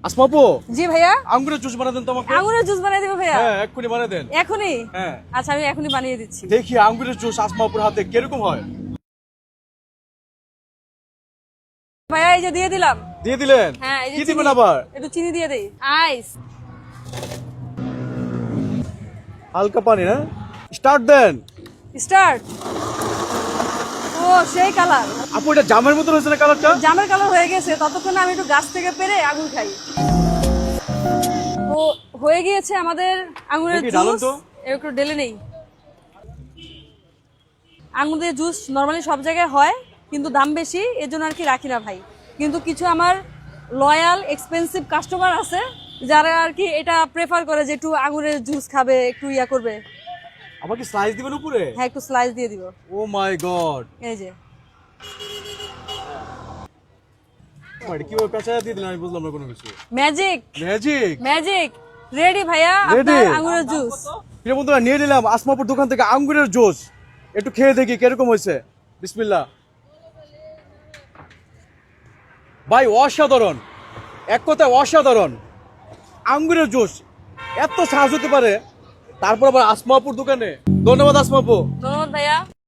আসমা আপু, জি ভাইয়া, আঙ্গুরের জুস বানায় দেন তো আমাকে। আঙুরের জুস বানিয়ে দিব ভাইয়া? হ্যাঁ, এক্ষুনি বানায় দেন। এখনই? হ্যাঁ, আচ্ছা, আমি এখনই বানিয়ে দিচ্ছি। দেখি আঙ্গুরের জুস আসমা আপুর হাতে কিরকম হয়। ভাইয়া এই যে দিয়ে দিলাম। দিয়ে দিলেন? হ্যাঁ, এই যে কি চিনি। দিবেন আবার? একটু চিনি দিয়ে দেই। আইস। হালকা পানি না? স্টার্ট দেন। স্টার্ট। ও সেই কালার, আপু এটা জামের মতো হয়েছে না কালারটা? জামের কালার হয়ে গেছে। ততক্ষণে আমি একটু গাছ থেকে পেরে আঙুর খাই। ও হয়ে গিয়েছে আমাদের আঙুরের দেখি ঢালুন জুস। তো। একটু ঢেলে নেই। আঙুরের জুস নর্মালি সব জায়গায় হয়, কিন্তু দাম বেশি, এর জন্য আর কি রাখি না ভাই। কিন্তু কিছু আমার লয়াল এক্সপেন্সিভ কাস্টমার আছে যারা আর কি এটা প্রেফার করে যে একটু আঙুরের জুস খাবে, একটু ইয়া করবে। আমাকে স্লাইস দিবেন উপরে? হ্যাঁ, একটু স্লাইস দিয়ে দিব। ও মাই গড, এই যে কিভাবে পেঁচায় দিয়ে দিলেন আমি বুঝলাম না কোনো কিছু। Magic, magic. ম্যাজিক রেডি ভাইয়া, Ready? আপনার আঙুরের জুস। প্রিয় বন্ধুরা, নিয়ে নিলাম আসমাপুর দোকান থেকে আঙ্গুরের জুস। একটু খেয়ে দেখি কিরকম হয়েছে। বিসমিল্লাহ। ভাই অসাধারণ, এক কথায় অসাধারণ। আঙ্গুরের জুস এত সাহস হতে পারে, তারপর আবার আসমাপুর দোকানে। ধন্যবাদ আসমাপু। ধন্যবাদ ভাইয়া।